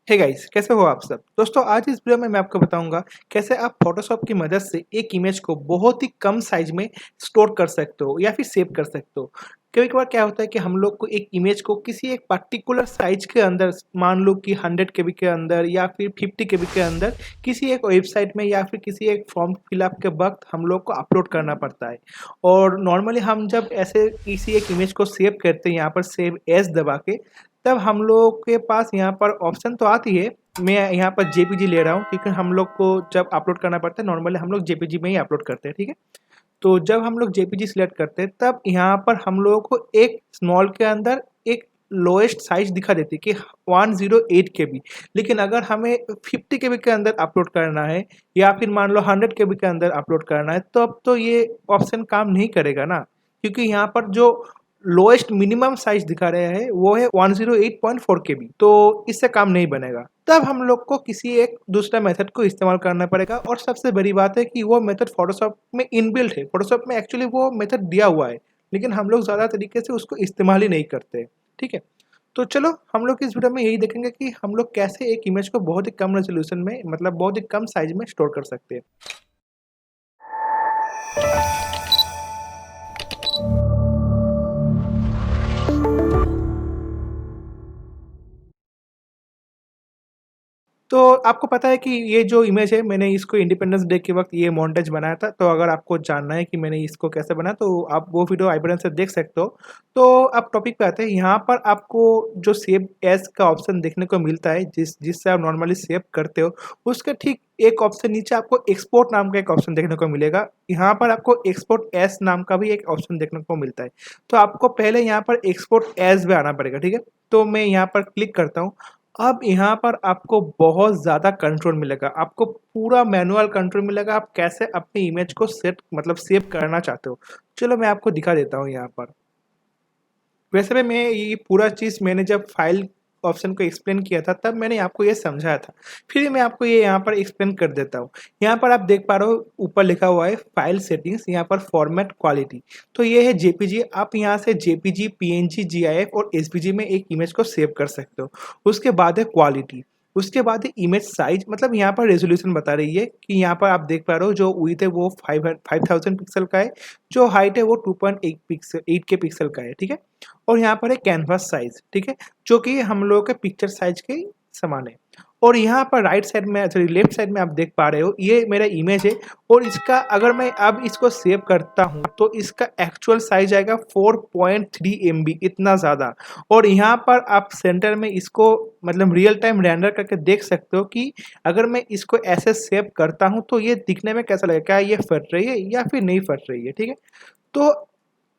Hey guys, कैसे हो आप सब। दोस्तों, आज इस वीडियो में मैं आपको बताऊंगा कैसे आप फोटोशॉप की मदद से एक इमेज को बहुत ही कम साइज में स्टोर कर सकते हो या फिर सेव कर सकते हो। कभी कभार क्या होता है कि हम लोग को एक इमेज को किसी एक पर्टिकुलर साइज के अंदर, मान लो कि 100 केबी के अंदर या फिर 50 केबी के अंदर, किसी एक वेबसाइट में या फिर किसी एक फॉर्म फिलअप के वक्त हम लोग को अपलोड करना पड़ता है। और नॉर्मली हम जब ऐसे किसी एक इमेज को सेव करते हैं यहाँ पर सेव एज दबा के, तब हम लोगों के पास यहाँ पर ऑप्शन तो आती है। मैं यहाँ पर जेपीजी ले रहा हूँ क्योंकि हम लोग को जब अपलोड करना पड़ता है, नॉर्मली हम लोग जेपीजी में ही अपलोड करते हैं, ठीक है। तो जब हम लोग जेपीजी सिलेक्ट करते हैं तब यहाँ पर हम लोगों को एक स्मॉल के अंदर एक लोएस्ट साइज दिखा देती है कि 108 केबी। लेकिन अगर हमें 50 केबी के अंदर अपलोड करना है या फिर मान लो 100 केबी के अंदर अपलोड करना है, तो अब तो ये ऑप्शन काम नहीं करेगा ना, क्योंकि यहाँ पर जो लोएस्ट मिनिमम साइज दिखा रहे हैं वो है 108.4 केबी। तो इससे काम नहीं बनेगा। तब हम लोग को किसी एक दूसरा मेथड को इस्तेमाल करना पड़ेगा। और सबसे बड़ी बात है कि वो मेथड फोटोशॉप में इनबिल्ट है। फोटोशॉप में एक्चुअली वो मेथड दिया हुआ है, लेकिन हम लोग ज़्यादा तरीके से उसको इस्तेमाल ही नहीं करते, ठीक है। तो चलो हम लोग इस वीडियो में यही देखेंगे कि हम लोग कैसे एक इमेज को बहुत ही कम रेजोल्यूशन में, मतलब बहुत ही कम साइज में स्टोर कर सकते हैं। तो आपको पता है कि ये जो इमेज है, मैंने इसको इंडिपेंडेंस डे के वक्त ये मोन्टेज बनाया था। तो अगर आपको जानना है कि मैंने इसको कैसे बनाया, तो आप वो वीडियो आई बटन से देख सकते हो। तो अब टॉपिक पे आते हैं। यहाँ पर आपको जो सेव एज का ऑप्शन देखने को मिलता है, जिससे आप नॉर्मली सेव करते हो, उसके ठीक एक ऑप्शन नीचे आपको एक्सपोर्ट नाम का एक ऑप्शन देखने को मिलेगा। यहाँ पर आपको एक्सपोर्ट एज नाम का भी एक ऑप्शन देखने को मिलता है। तो आपको पहले यहाँ पर एक्सपोर्ट एज में आना पड़ेगा, ठीक है। तो मैं यहाँ पर क्लिक करता हूँ। अब यहाँ पर आपको बहुत ज़्यादा कंट्रोल मिलेगा, आपको पूरा मैनुअल कंट्रोल मिलेगा। आप कैसे अपनी इमेज को सेट, मतलब सेव करना चाहते हो। चलो मैं आपको दिखा देता हूँ यहाँ पर। वैसे भी मैं ये पूरा चीज़ मैंने जब फाइल ऑप्शन को एक्सप्लेन किया था, तब मैंने आपको ये समझाया था। फिर मैं आपको ये यहाँ पर एक्सप्लेन कर देता हूँ। यहाँ पर आप देख पा रहे हो, ऊपर लिखा हुआ है फाइल सेटिंग्स, यहाँ पर फॉर्मेट क्वालिटी। तो ये है जेपीजी। आप यहाँ से जेपीजी, पीएनजी, जीआईएफ और एसवीजी में एक इमेज को सेव कर सकते हो। उसके बाद है क्वालिटी। उसके बाद है इमेज साइज, मतलब यहाँ पर रेजोल्यूशन बता रही है कि यहाँ पर आप देख पा रहे हो जो विड्थ है वो 5000 पिक्सल का है, जो हाइट है वो 2.8 के पिक्सल का है, ठीक है। और यहाँ पर है कैनवास साइज, ठीक है, जो कि हम लोगों के पिक्चर साइज के समान है। और यहाँ पर राइट साइड में, सॉरी लेफ्ट साइड में आप देख पा रहे हो, ये मेरा इमेज है। और इसका अगर मैं अब इसको सेव करता हूँ तो इसका एक्चुअल साइज आएगा 4.3 MB, इतना ज़्यादा। और यहाँ पर आप सेंटर में इसको, मतलब रियल टाइम रेंडर करके देख सकते हो कि अगर मैं इसको ऐसे सेव करता हूँ तो ये दिखने में कैसा लगेगा, क्या ये फट रही है या फिर नहीं फट रही है, ठीक है। तो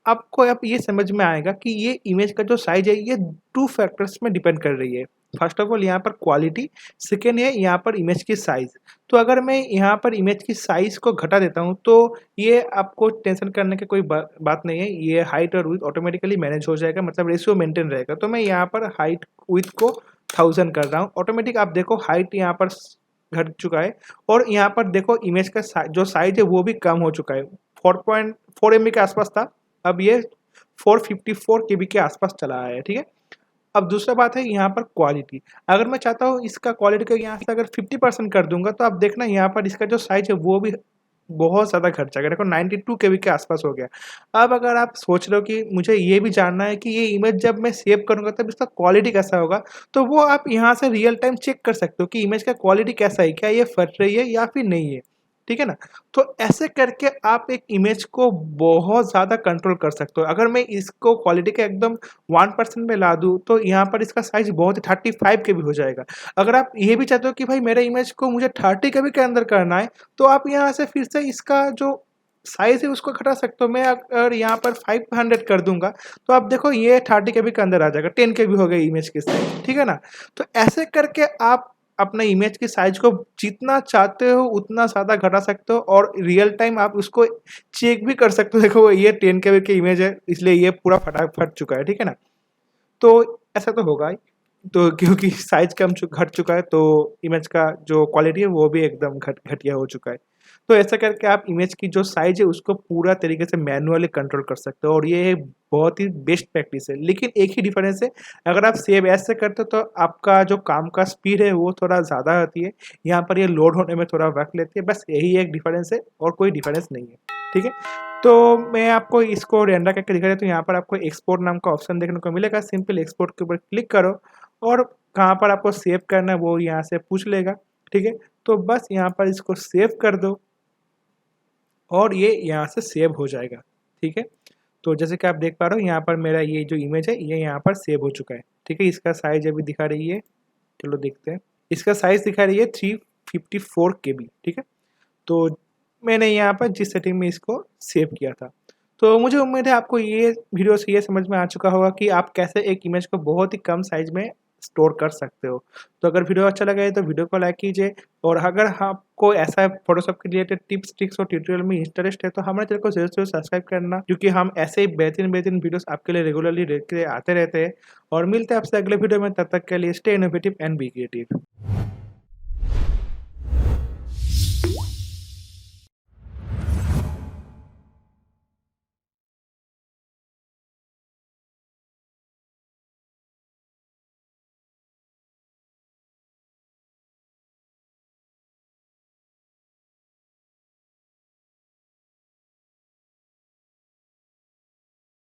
आपको अब ये समझ में आएगा कि ये इमेज का जो साइज है ये 2 फैक्टर्स में डिपेंड कर रही है। फर्स्ट ऑफ ऑल यहाँ पर क्वालिटी, सेकेंड है यहाँ पर इमेज की साइज़। तो अगर मैं यहाँ पर इमेज की साइज़ को घटा देता हूँ तो ये आपको टेंशन करने की कोई बात नहीं है। ये हाइट और विड्थ ऑटोमेटिकली मैनेज हो जाएगा, मतलब रेशियो मेंटेन रहेगा। तो मैं यहाँ पर हाइट विड्थ को 1000 कर रहा हूँ। ऑटोमेटिक आप देखो हाइट यहाँ पर घट चुका है। और यहाँ पर देखो इमेज का जो साइज है वो भी कम हो चुका है। 4.4 MB के आसपास था, अब ये 454 केबी के आसपास चला आया है, ठीक है। अब दूसरा बात है यहाँ पर क्वालिटी। अगर मैं चाहता हूँ इसका क्वालिटी को यहाँ से अगर 50% कर दूंगा, तो आप देखना यहाँ पर इसका जो साइज है वो भी बहुत ज़्यादा घट जाएगा। देखो 92 केबी के आसपास हो गया। अब अगर आप सोच रहे हो कि मुझे ये भी जानना है कि ये इमेज जब मैं सेव करूँगा तब इसका क्वालिटी कैसा होगा, तो वो आप यहाँ से रियल टाइम चेक कर सकते हो कि इमेज का क्वालिटी कैसा है, क्या ये फट रही है या फिर नहीं है, ठीक है ना। तो ऐसे करके आप एक इमेज को बहुत ज़्यादा कंट्रोल कर सकते हो। अगर मैं इसको क्वालिटी का एकदम 1% में ला दूँ तो यहाँ पर इसका साइज़ बहुत ही 35 केबी हो जाएगा। अगर आप ये भी चाहते हो कि भाई मेरे इमेज को मुझे 30 केबी के अंदर करना है, तो आप यहाँ से फिर से इसका जो साइज़ है उसको घटा सकते हो। मैं अगर यहाँ पर 500 कर दूँगा तो आप देखो ये 30 केबी के अंदर आ जाएगा, 10 केबी हो गई इमेज की साइज़, ठीक है ना। तो ऐसे करके आप अपने इमेज की साइज को जितना चाहते हो उतना ज़्यादा घटा सकते हो और रियल टाइम आप उसको चेक भी कर सकते हो। देखो ये 10 केबी की इमेज है, इसलिए ये पूरा फट चुका है, ठीक है ना। तो ऐसा तो होगा ही। तो क्योंकि साइज घट चुका है तो इमेज का जो क्वालिटी है वो भी एकदम घटिया हो चुका है। तो ऐसा करके आप इमेज की जो साइज़ है उसको पूरा तरीके से मैनुअली कंट्रोल कर सकते हो और ये एक बहुत ही बेस्ट प्रैक्टिस है। लेकिन एक ही डिफरेंस है, अगर आप सेव एज़ से करते हो तो आपका जो काम का स्पीड है वो थोड़ा ज़्यादा होती है। यहाँ पर ये लोड होने में थोड़ा वक़्त लेती है, बस यही एक डिफरेंस है और कोई डिफरेंस नहीं है, ठीक है? तो मैं आपको इसको रेंडर करके दिखा देता हूँ। यहाँ पर आपको एक्सपोर्ट नाम का ऑप्शन देखने को मिलेगा, सिंपल एक्सपोर्ट के ऊपर क्लिक करो और कहाँ पर आपको सेव करना है वो यहाँ से पूछ लेगा, ठीक है? तो बस यहाँ पर इसको सेव कर दो और ये यहाँ से सेव हो जाएगा, ठीक है? तो जैसे कि आप देख पा रहे हो यहाँ पर मेरा ये जो इमेज है ये यहाँ पर सेव हो चुका है, ठीक है? इसका साइज़ अभी दिखा रही है, चलो देखते हैं। इसका साइज़ दिखा रही है 354 केबी, ठीक है? तो मैंने यहाँ पर जिस सेटिंग में इसको सेव किया था। तो मुझे उम्मीद है आपको ये वीडियो से ये समझ में आ चुका होगा कि आप कैसे एक इमेज को बहुत ही कम साइज़ में स्टोर कर सकते हो। तो अगर वीडियो अच्छा लगा है तो वीडियो को लाइक कीजिए और अगर आपको ऐसा फ़ोटोशॉप के रिलेटेड टिप्स, ट्रिक्स और ट्यूटोरियल में इंटरेस्ट है तो हमारे चैनल को ज़रूर से ज़रूर सब्सक्राइब करना, क्योंकि हम ऐसे ही बेहतरीन वीडियोज़ आपके लिए रेगुलरली लेके आते रहते हैं। और मिलते हैं आपसे अगले वीडियो में, तब तक के लिए stay innovative and be creative.